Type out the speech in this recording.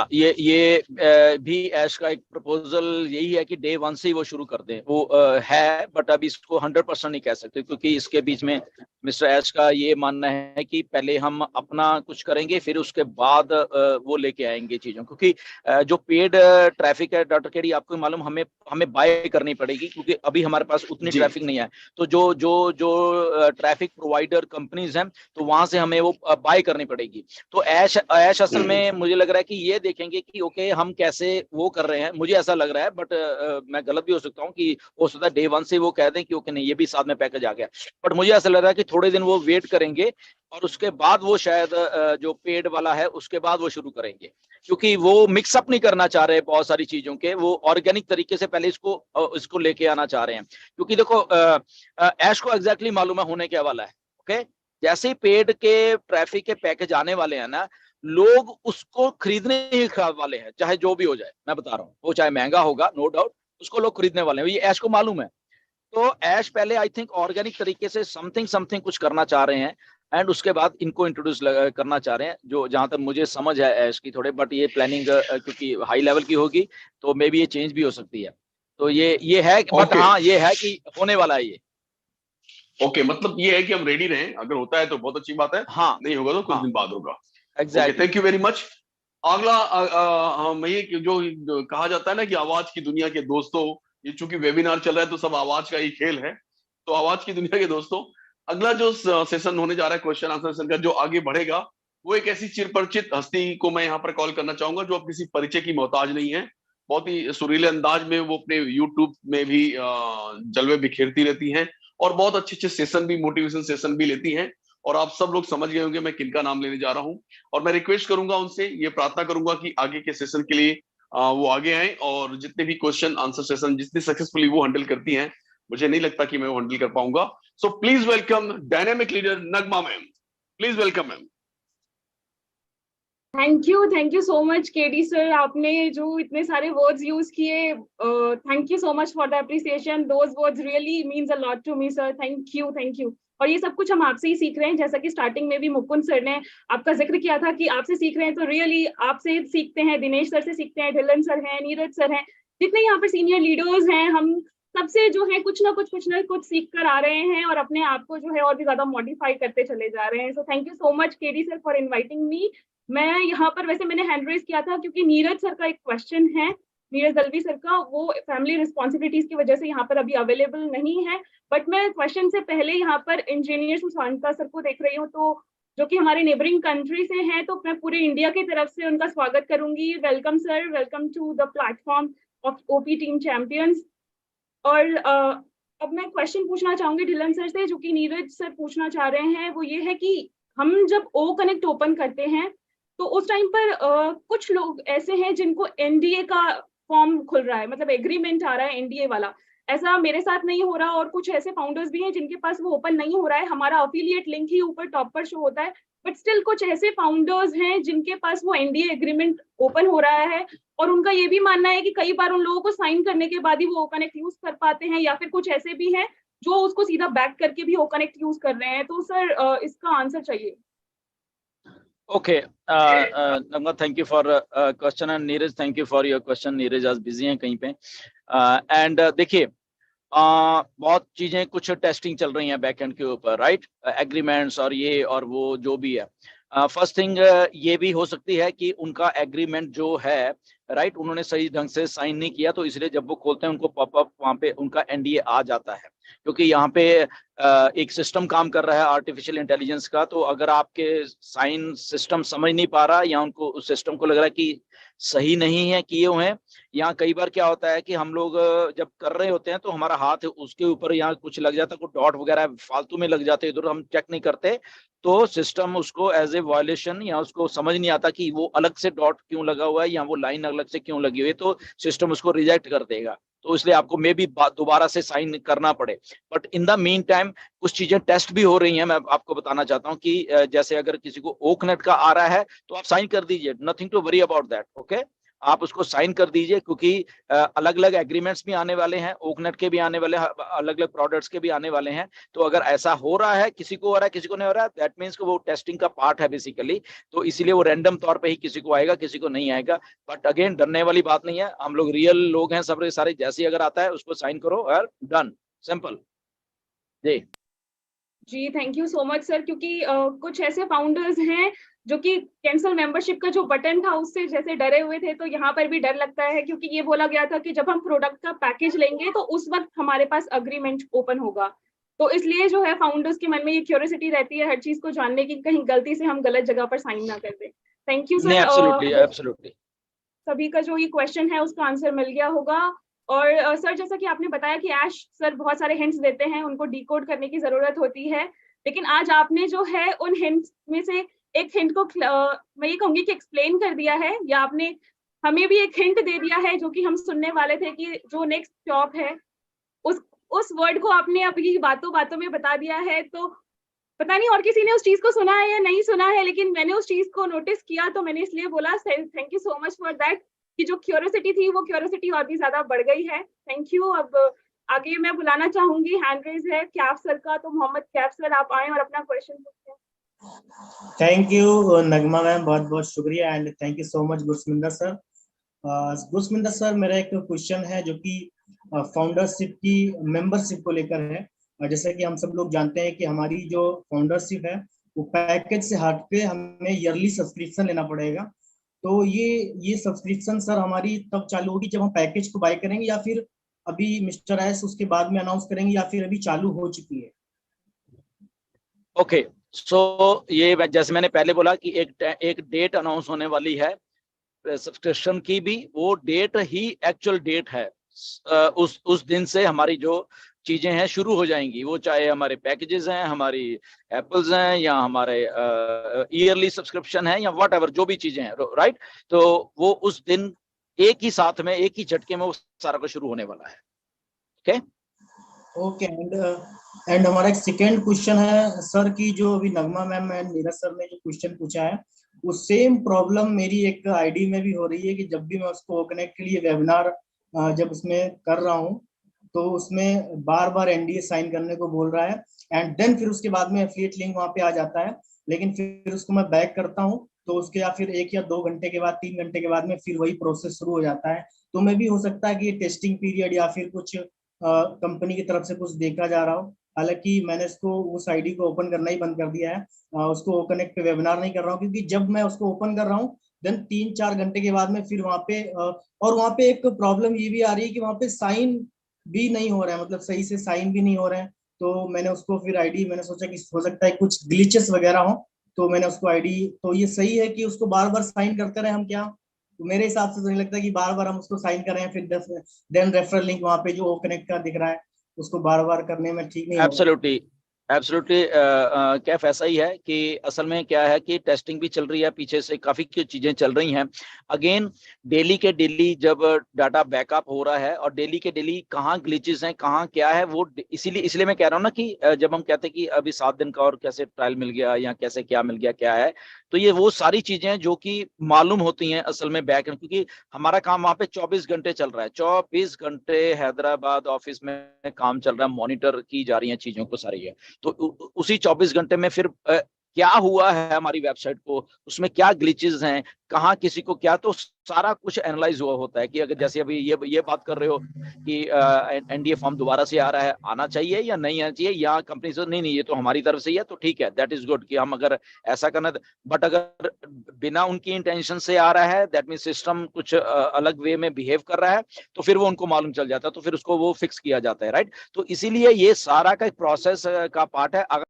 भी ऐश का एक प्रपोजल यही है कि डे 1 से ही वो शुरू कर दें। वो है, बट अभी इसको 100% नहीं कह सकते, क्योंकि इसके बीच में मिस्टर ऐश का ये मानना है कि पहले हम अपना कुछ करेंगे, फिर उसके बाद वो लेके आएंगे चीजों, क्योंकि जो पेड ट्रैफिक है डॉक्टर केडी, आपको मालूम, हमें हमें बाय करनी पड़ेगी, क्योंकि अभी हमारे पास उतनी ट्रैफिक नहीं है। तो जो जो जो ट्रैफिक प्रोवाइडर कंपनीज हैं, तो वहां से हमें वो बाय करनी पड़ेगी। तो ऐश असल में मुझे लग रहा है कि ये देखेंगे कि ओके हम कैसे वो कर रहे हैं। मुझे ऐसा लग रहा है, बट मैं गलत भी हो सकता हूँ, कि हो सकता है डे 1 से वो कह दें कि ओके नहीं, ये भी साथ में पैकेज आ गया। बट मुझे ऐसा लग रहा है कि थोड़े दिन वो वेट करेंगे, और उसके बाद वो शायद जो पेड वाला है उसके बाद वो शुरू करेंगे, क्योंकि वो मिक्सअप नहीं करना चाह रहे बहुत सारी चीजों के। वो ऑर्गेनिक तरीके से पहले इसको लेके आना चाह रहे हैं, क्योंकि देखो ऐश को एग्जैक्टली मालूम है होने क्या वाला है। ओके, जैसे ही पेड के ट्रैफिक के पैकेज आने वाले हैं ना, लोग उसको खरीदने ही वाले हैं, चाहे जो भी हो जाए। मैं बता रहा हूँ, वो चाहे महंगा होगा, नो डाउट, उसको लोग खरीदने वाले हैं, ये ऐश को मालूम है। तो ऐश पहले आई थिंक ऑर्गेनिक तरीके से समथिंग समथिंग कुछ करना चाह रहे हैं, एंड उसके बाद इनको इंट्रोड्यूस करना चाह रहे हैं, जो जहां तक मुझे समझ है ऐश की थोड़े। बट ये प्लानिंग क्योंकि हाई लेवल की होगी, तो मे बी ये चेंज भी हो सकती है। तो ये है, बट हाँ ये है कि होने वाला है ये। ओके, मतलब ये है कि हम रेडी रहें, अगर होता है तो बहुत अच्छी बात है, हाँ, नहीं होगा तो कुछ हाँ, दिन बाद होगा। Okay, exactly. Thank you very much. अगला हम ये जो कहा जाता है ना कि आवाज की दुनिया के दोस्तों, ये चूंकि वेबिनार चल रहा है तो सब आवाज का ही खेल है, तो आवाज की दुनिया के दोस्तों, अगला जो सेशन होने जा रहा है क्वेश्चन आंसर सेशन का, जो आगे बढ़ेगा, वो एक ऐसी चिरपरिचित हस्ती को मैं यहाँ पर कॉल करना चाहूंगा, जो अब किसी परिचय की मोहताज नहीं है। बहुत ही सुरीले अंदाज में वो अपने यूट्यूब में भी जलवे बिखेरती रहती हैं, और बहुत अच्छे अच्छे सेशन भी, मोटिवेशन सेशन भी लेती हैं। और आप सब लोग समझ गए होंगे मैं किनका नाम लेने जा रहा हूं। और मैं रिक्वेस्ट करूंगा उनसे, ये प्रार्थना करूंगा कि आगे के सेशन के लिए वो आगे आए, और जितने भी क्वेश्चन आंसर सेशन जितनी सक्सेसफुली वो हैंडल करती हैं, मुझे नहीं लगता कि मैं वो हैंडल कर पाऊंगा। So please welcome dynamic leader Nagma ma'am. Please welcome ma'am. Thank you so much KD sir, आपने जो इतने सारे वर्ड्स यूज किए, thank you so much for the appreciation. Those words really means a lot to me sir, thank you. और ये सब कुछ हम आपसे ही सीख रहे हैं, जैसा कि स्टार्टिंग में भी मुकुंद सर ने आपका जिक्र किया था कि आपसे सीख रहे हैं, तो रियली आपसे सीखते हैं, दिनेश सर से सीखते हैं, ढिल्लन सर हैं, नीरज सर हैं, जितने यहाँ पर सीनियर लीडर्स हैं, हम सबसे जो है कुछ ना कुछ सीख कर आ रहे हैं, और अपने आप को जो है और भी ज्यादा मॉडिफाई करते चले जा रहे हैं। So thank you so much KD sir for inviting me. मैं यहाँ पर, वैसे मैंने हैंड रेज किया था क्योंकि नीरज सर का एक क्वेश्चन है, नीरज दलवी सर का, वो फैमिली रिस्पॉन्सिबिलिटीज की वजह से यहाँ पर अभी अवेलेबल नहीं है। बट मैं क्वेश्चन से पहले यहाँ पर इंजीनियर सुशांता सर को देख रही हूँ, तो जो कि हमारे नेबरिंग कंट्री से हैं, तो मैं पूरे इंडिया की तरफ से उनका स्वागत करूंगी। Welcome sir, welcome to the platform of OP team champions. और अब मैं क्वेश्चन पूछना चाहूंगी ढिल्लन सर से, जो कि नीरज सर पूछना चाह रहे हैं, वो ये है कि हम जब ओ कनेक्ट ओपन करते हैं, तो उस टाइम पर कुछ लोग ऐसे हैं जिनको एनडीए का फॉर्म खुल रहा है, मतलब एग्रीमेंट आ रहा है एनडीए वाला। ऐसा मेरे साथ नहीं हो रहा, और कुछ ऐसे फाउंडर्स भी हैं जिनके पास वो ओपन नहीं हो रहा है, हमारा अफिलिएट लिंक ही ऊपर टॉप पर शो होता है, बट स्टिल कुछ ऐसे फाउंडर्स हैं जिनके पास वो एनडीए एग्रीमेंट ओपन हो रहा है, और उनका ये भी मानना है कि कई बार उन लोगों को साइन करने के बाद ही वो कनेक्ट यूज कर पाते हैं, या फिर कुछ ऐसे भी हैं जो उसको सीधा बैक करके भी कनेक्ट यूज कर रहे हैं। तो सर इसका आंसर चाहिए। Okay, Nagma, thank you for question, and Neeraj, thank you for your question. Neeraj आज बिजी हैं कहीं पे, एंड देखिए बहुत चीजें, कुछ टेस्टिंग चल रही हैं बैकएंड के ऊपर, राइट, एग्रीमेंट्स और ये और वो जो भी है। फर्स्ट थिंग ये भी हो सकती है कि उनका एग्रीमेंट जो है, राइट, उन्होंने सही ढंग से साइन नहीं किया, तो इसलिए जब वो खोलते हैं उनको पॉपअप वहां पे उनका एनडीए आ जाता है, क्योंकि यहाँ पे एक सिस्टम काम कर रहा है आर्टिफिशियल इंटेलिजेंस का। तो अगर आपके साइन सिस्टम समझ नहीं पा रहा, या उनको उस सिस्टम को लग रहा है कि सही नहीं है किए हुए हैं, यहाँ कई बार क्या होता है कि हम लोग जब कर रहे होते हैं तो हमारा हाथ उसके ऊपर यहाँ कुछ लग जाता है, कुछ डॉट वगैरह फालतू में लग जाते हैं इधर, हम चेक नहीं करते, तो सिस्टम उसको एज ए वायलेशन, या उसको समझ नहीं आता कि वो अलग से डॉट क्यों लगा हुआ है या वो लाइन अलग से क्यों लगी हुई है, तो सिस्टम उसको रिजेक्ट कर देगा। तो इसलिए आपको मे भी दोबारा से साइन करना पड़े। But in the mean time कुछ चीजें टेस्ट भी हो रही हैं। मैं आपको बताना चाहता हूं कि जैसे अगर किसी को ओकनेट का आ रहा है तो आप साइन कर दीजिए, nothing to worry about that, okay. आप उसको साइन कर दीजिए, क्योंकि अलग अलग एग्रीमेंट्स भी आने वाले हैं, ओकनेट के भी आने वाले हैं, अलग अलग प्रोडक्ट्स के भी आने वाले हैं। तो अगर ऐसा हो रहा है, किसी को हो रहा है किसी को नहीं हो रहा है, दैट मीन्स कि वो टेस्टिंग का पार्ट है बेसिकली। तो इसीलिए वो रैंडम तौर पे ही किसी को आएगा किसी को नहीं आएगा। बट अगेन डरने वाली बात नहीं है, हम लोग रियल लोग हैं सब सारे, जैसे अगर आता है उसको साइन करो और डन, सिंपल। जी जी thank you so much sir, क्योंकि कुछ ऐसे फाउंडर्स हैं जो कि कैंसिल मेंबरशिप का जो बटन था उससे जैसे डरे हुए थे, तो यहाँ पर भी डर लगता है, क्योंकि ये बोला गया था कि जब हम प्रोडक्ट का पैकेज लेंगे तो उस वक्त हमारे पास अग्रीमेंट ओपन होगा। तो इसलिए जो है फाउंडर्स के मन में ये क्यूरियोसिटी रहती है हर चीज को जानने की, कहीं गलती से हम गलत जगह पर साइन ना कर दें। Thank you sir. Absolutely absolutely सभी का जो ये क्वेश्चन है उसका आंसर मिल गया होगा। और सर जैसा कि आपने बताया कि ऐश सर बहुत सारे हिंट्स देते हैं, उनको डिकोड करने की जरूरत होती है, लेकिन आज आपने जो है उन हिंट्स में से एक हिंट को मैं ये कहूंगी कि एक्सप्लेन कर दिया है, या आपने हमें भी एक हिंट दे दिया है जो कि हम सुनने वाले थे कि जो नेक्स्ट स्टॉप है उस वर्ड को आपने अभी बातों बातों में बता दिया है। तो पता नहीं और किसी ने उस चीज को सुना है या नहीं सुना है, लेकिन मैंने उस चीज को नोटिस किया तो मैंने इसलिए बोला। Thank you so much for that, कि जो क्यूरियोसिटी थी वो क्यूरियोसिटी और भी ज्यादा बढ़ गई है। Thank you. अब आगे मैं बुलाना चाहूंगी, हैंड रेज है कैफ सर का, तो मोहम्मद कैफ सर आप आए और अपना क्वेश्चन पूछें। थैंक यू नगमा मैम, बहुत बहुत शुक्रिया and thank you so much Gursaminder sir. Gursaminder sir, मेरा एक क्वेश्चन है जो कि फाउंडरशिप की मेंबरशिप को लेकर है। जैसे कि हम सब लोग जानते हैं कि हमारी जो फाउंडरशिप है वो पैकेज से हट के हमें ईयरली सब्सक्रिप्शन लेना पड़ेगा। तो ये सब्सक्रिप्शन सर हमारी तब चालू होगी जब हम पैकेज को बाय करेंगे, या फिर अभी मिस्टर एस उसके बाद में अनाउंस करेंगे, या फिर अभी चालू हो चुकी है? ओके सो ये जैसे मैंने पहले बोला कि एक डेट अनाउंस होने वाली है सब्सक्रिप्शन की भी, वो डेट ही एक्चुअल डेट है। उस दिन से हमारी जो चीजें हैं शुरू हो जाएंगी, वो चाहे हमारे पैकेजेस हैं, हमारी एप्पल्स हैं, या हमारे ईयरली सब्सक्रिप्शन है, या व्हाटएवर जो भी चीजें हैं, राइट। तो वो उस दिन एक ही साथ में एक ही झटके में वो सारा कुछ शुरू होने वाला है। ओके एंड हमारा एक सेकेंड क्वेश्चन है सर की, जो अभी नगमा मैम एंड नीरज सर ने जो क्वेश्चन पूछा है वो सेम प्रॉब्लम मेरी एक आईडी में भी हो रही है कि जब भी मैं उसको कनेक्ट के लिए वेबिनार जब उसमें कर रहा हूँ तो उसमें बार बार एनडीए साइन करने को बोल रहा है, एंड देन फिर उसके बाद में एफिलिएट लिंक वहाँ पे आ जाता है, लेकिन फिर उसको मैं बैक करता हूँ तो उसके या फिर 1 या 2 घंटे के बाद 3 घंटे के बाद में फिर वही प्रोसेस शुरू हो जाता है। तो मैं भी हो सकता है कि ये टेस्टिंग पीरियड या फिर कुछ कंपनी की तरफ से कुछ देखा जा रहा हो। हालांकि मैंने इसको उस आईडी को ओपन करना ही बंद कर दिया है, उसको कनेक्ट पे वेबिनार नहीं कर रहा हूँ, क्योंकि जब मैं उसको ओपन कर रहा हूँ देन 3-4 घंटे के बाद में फिर वहाँ पे और वहाँ पे एक प्रॉब्लम ये भी आ रही है कि वहाँ पे साइन भी नहीं हो रहा है, मतलब सही से साइन भी नहीं हो रहे हैं। तो मैंने उसको फिर आईडी मैंने सोचा कि हो सकता है कुछ ग्लिचेस वगैरह हो, तो मैंने उसको आईडी, तो ये सही है कि उसको बार बार साइन करते रहे हम क्या? तो मेरे हिसाब से तो नहीं लगता कि बार बार हम उसको साइन कर रहे हैं, फिर देन रेफरल लिंक वहाँ पे जो कनेक्ट का दिख रहा है उसको बार बार करने में ठीक नहीं होगा। एब्सोल्युटली एब्सोल्युटली कैफ ऐसा ही है कि असल में क्या है कि टेस्टिंग भी चल रही है, पीछे से काफी चीजें चल रही हैं। अगेन डेली के डेली जब डाटा बैकअप हो रहा है और डेली के डेली कहाँ ग्लिचेस हैं कहाँ क्या है, वो इसीलिए मैं कह रहा हूँ ना कि जब हम कहते हैं कि अभी 7 दिन का और कैसे ट्रायल मिल गया या कैसे क्या मिल गया क्या है, तो ये वो सारी चीजें जो कि मालूम होती हैं असल में बैक, क्योंकि हमारा काम वहाँ पे 24 घंटे चल रहा है, 24 घंटे हैदराबाद ऑफिस में काम चल रहा है, मॉनिटर की जा रही है चीजों को सारी है। तो उसी 24 घंटे में फिर क्या हुआ है हमारी वेबसाइट को, उसमें क्या ग्लिचेस हैं, कहाँ किसी को क्या, तो सारा कुछ एनालाइज हुआ होता है कि अगर जैसे अभी ये बात कर रहे हो कि एनडीए फॉर्म दोबारा से आ रहा है, आना चाहिए या नहीं आना चाहिए, या कंपनी से नहीं ये तो हमारी तरफ से ही है, तो ठीक है, दैट इज गुड कि हम अगर ऐसा करना, बट अगर बिना उनकी इंटेंशन से आ रहा है, दैट मीन सिस्टम कुछ अलग वे में बिहेव कर रहा है, तो फिर वो उनको मालूम चल जाता है, तो फिर उसको वो फिक्स किया जाता है, राइट। तो इसीलिए ये सारा का एक प्रोसेस का पार्ट है। अगर